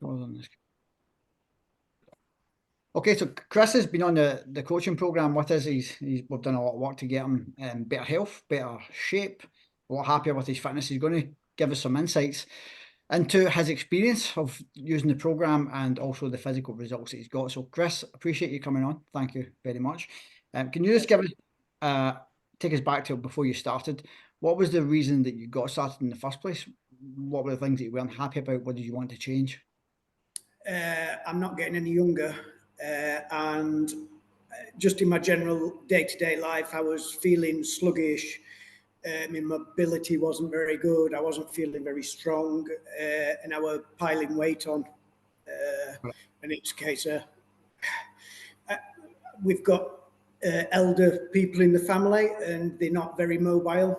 Okay, so Chris has been on the coaching program with us. We've done a lot of work to get him in better health, better shape, a lot happier with his fitness. He's going to give us some insights into his experience of using the program and also the physical results that he's got. So Chris, appreciate you coming on. Thank you very much. Can you just give us, take us back to before you started? What was the reason that you got started in the first place? What were the things that you weren't happy about? What did you want to change? I'm not getting any younger, and just in my general day-to-day life, I was feeling sluggish. My mobility wasn't very good. I wasn't feeling very strong, and I was piling weight on. And it's a case of we've got elder people in the family, and they're not very mobile.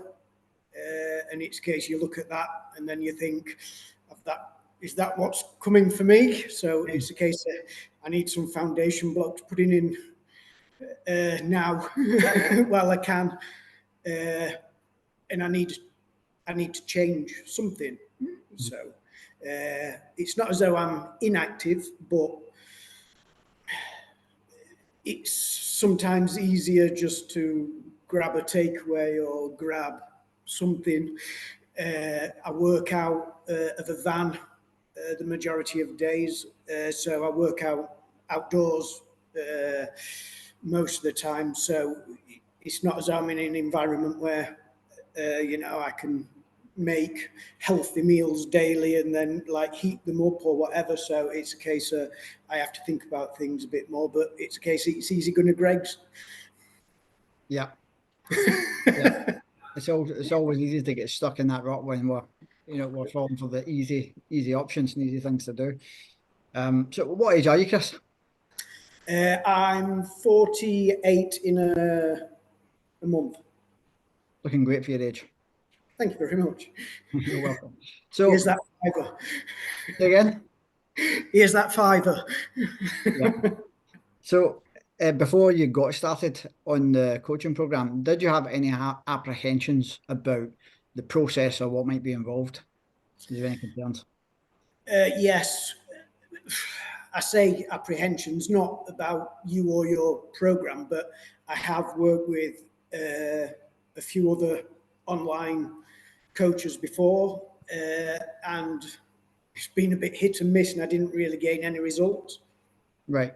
And it's a case you look at that, and then you think, of that, is that what's coming for me? So it's a case of I need some foundation blocks putting in now while I can, and I need to change something. So it's not as though I'm inactive, but it's sometimes easier just to grab a takeaway or grab something. I work out of a van the majority of days, so I work out outdoors most of the time. So it's not as I'm in an environment where I can make healthy meals daily and then like heat them up or whatever. So it's a case of I have to think about things a bit more, but it's a case of it's easy going to Greg's. Yeah. Yeah. It's always easy to get stuck in that rut when we're falling for the easy options and easy things to do. So what age are you, Chris? I'm 48 in a month. Looking great for your age. Thank you very much. You're welcome. So here's that fiver. Again? Here's that fiver. Yeah. So before you got started on the coaching program, did you have any apprehensions about the process or what might be involved? Did you have any concerns? Yes. I say apprehensions, not about you or your program, but I have worked with a few other online coaches before, and it's been a bit hit and miss, and I didn't really gain any results. Right.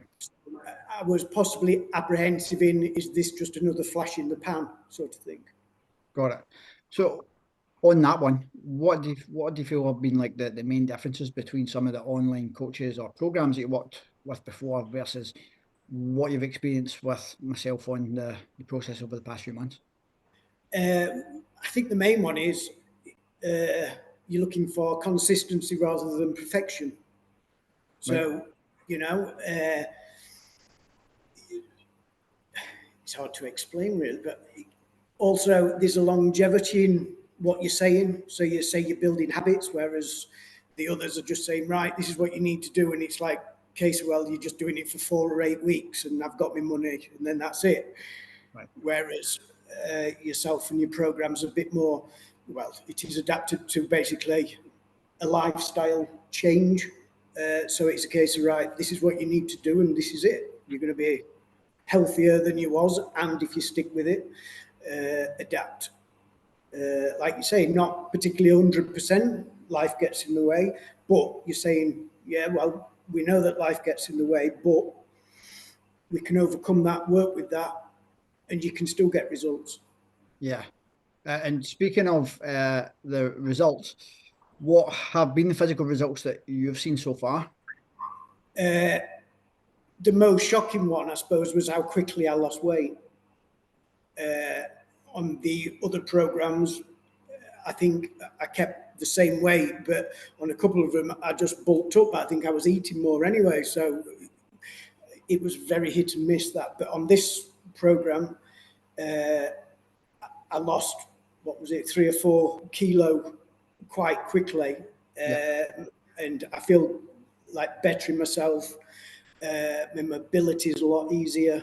I was possibly apprehensive in, is this just another flash in the pan sort of thing? Got it. So on that one, what do you feel have been like the main differences between some of the online coaches or programs that you worked with before versus what you've experienced with myself on the process over the past few months? I think the main one is you're looking for consistency rather than perfection. So, right. It's hard to explain really, but also there's a longevity in what you're saying. So you say you're building habits, whereas the others are just saying, right, this is what you need to do. And it's like, case, well, you're just doing it for 4 or 8 weeks and I've got my money and then that's it. Right. Whereas yourself and your program's a bit more, well, it is adapted to basically a lifestyle change. So it's a case of, right, this is what you need to do and this is it. You're going to be healthier than you was, and if you stick with it, adapt. Like you say, not particularly 100%, life gets in the way, but you're saying, yeah, well, we know that life gets in the way, but we can overcome that, work with that, and you can still get results. Yeah. And speaking of the results, what have been the physical results that you've seen so far? The most shocking one, I suppose, was how quickly I lost weight. On the other programs, I think I kept the same weight, but on a couple of them, I just bulked up. I think I was eating more anyway, so it was very hit and miss that. But on this program, I lost, 3 or 4 kilo quite quickly, and I feel like bettering myself. My mobility is a lot easier,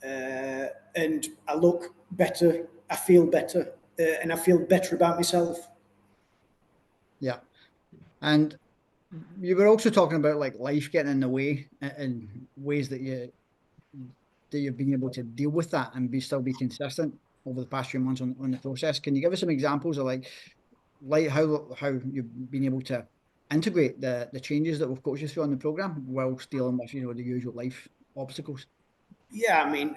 and I look better, I feel better, and I feel better about myself. Yeah. And You were also talking about like life getting in the way and ways that you've been able to deal with that and still be consistent over the past few months on the process. Can you give us some examples of like how you've been able to integrate the changes that we've coached you through on the program whilst dealing with the usual life obstacles? Yeah, I mean,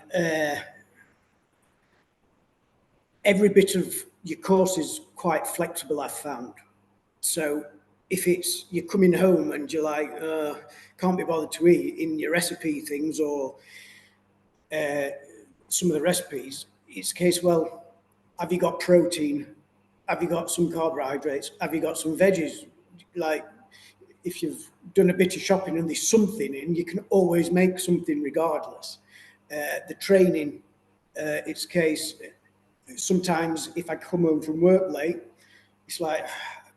every bit of your course is quite flexible, I've found. So if it's you're coming home and you're like, can't be bothered to eat in your recipe things or some of the recipes, it's a case, well, have you got protein? Have you got some carbohydrates? Have you got some veggies? Like, if you've done a bit of shopping and there's something in, you can always make something regardless. The training, it's a case, sometimes if I come home from work late, it's like,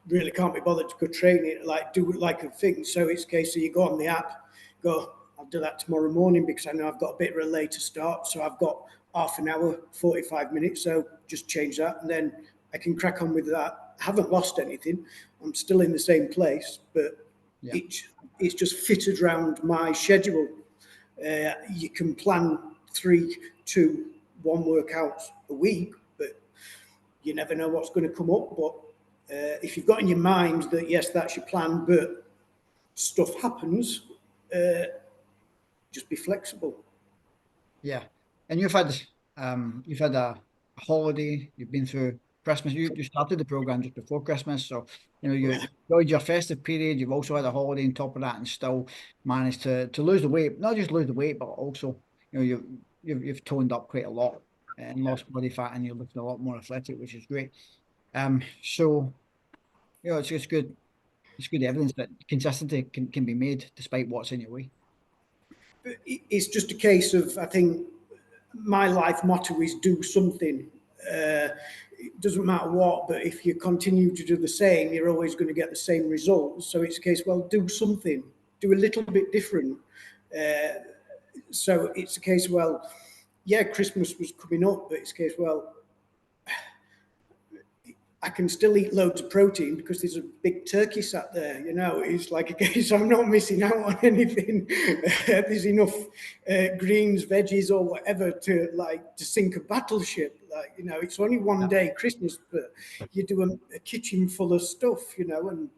really can't be bothered to go train it, like do it like a thing. So it's a case of you go on the app, go, I'll do that tomorrow morning because I know I've got a bit of a later start. So I've got half an hour, 45 minutes. So just change that and then I can crack on with that. I haven't lost anything. I'm still in the same place, but Yeah, it's just fitted around my schedule. You can plan 3, 2, 1 workout a week, but you never know what's going to come up. But if you've got in your mind that yes, that's your plan, but stuff happens, just be flexible. yeah. And you've had a holiday. You've been through Christmas. You started the program just before Christmas, so you Yeah, enjoyed your festive period. You've also had a holiday on top of that, and still managed to lose the weight. Not just lose the weight, but also you've toned up quite a lot and lost body fat, and you're looking a lot more athletic, which is great. So it's good. It's good evidence that consistency can be made despite what's in your way. it's just a case of I think my life motto is do something. It doesn't matter what, but if you continue to do the same, you're always going to get the same results. So it's a case, well, do something, do a little bit different. So it's a case, well, yeah, Christmas was coming up, but it's a case, well, I can still eat loads of protein because there's a big turkey sat there. It's like a case I'm not missing out on anything. There's enough greens, veggies, or whatever to sink a battleship. It's only one Yeah, day Christmas, but you do a kitchen full of stuff, and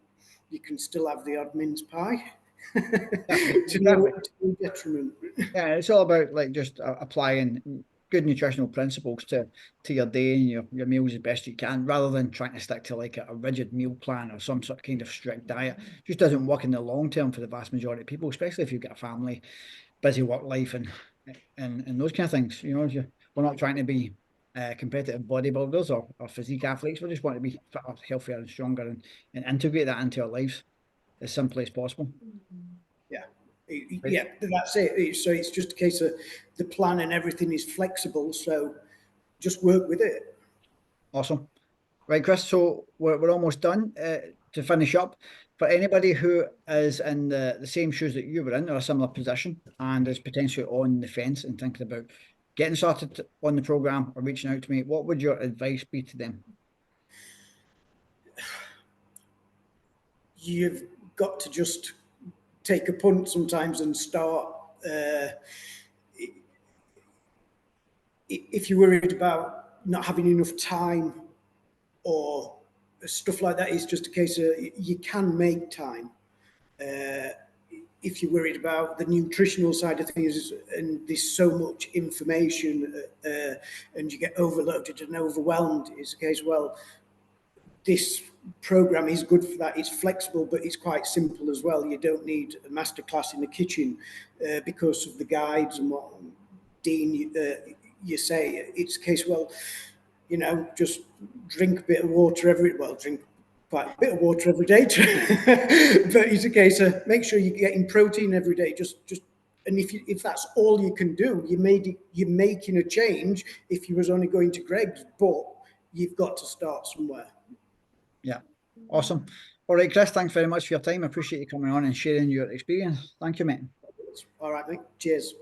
you can still have the odd mince pie exactly, to exactly. no detriment. Yeah, it's all about like just applying good nutritional principles to your day and your meals as best you can, rather than trying to stick to like a rigid meal plan or some sort of kind of strict diet. Just doesn't work in the long term for the vast majority of people, especially if you've got a family, busy work life, and those kind of things. We're not trying to be competitive bodybuilders or physique athletes. We just want to be fitter, healthier, and stronger, and integrate that into our lives as simply as possible. Yeah. Right. Yeah, that's it. So it's just a case of the plan and everything is flexible. So just work with it. Awesome. Right, Chris, so we're almost done. To finish up, for anybody who is in the same shoes that you were in, or a similar position, and is potentially on the fence and thinking about getting started on the program or reaching out to me, what would your advice be to them? You've got to just take a punt sometimes and start. Uh, if you're worried about not having enough time or stuff like that, it's just a case of you can make time. If you're worried about the nutritional side of things and there's so much information and you get overloaded and overwhelmed, it's a case, well, this program is good for that. It's flexible, but it's quite simple as well. You don't need a masterclass in the kitchen because of the guides and what Dean you say. It's a case, well, just drink a bit of water drink quite a bit of water every day. But it's a case of make sure you're getting protein every day. And if that's all you can do, you're making a change. If you was only going to Greg's, but you've got to start somewhere. Yeah, awesome. All right, Chris, thanks very much for your time. I appreciate you coming on and sharing your experience. Thank you, mate. All right, mate. Cheers.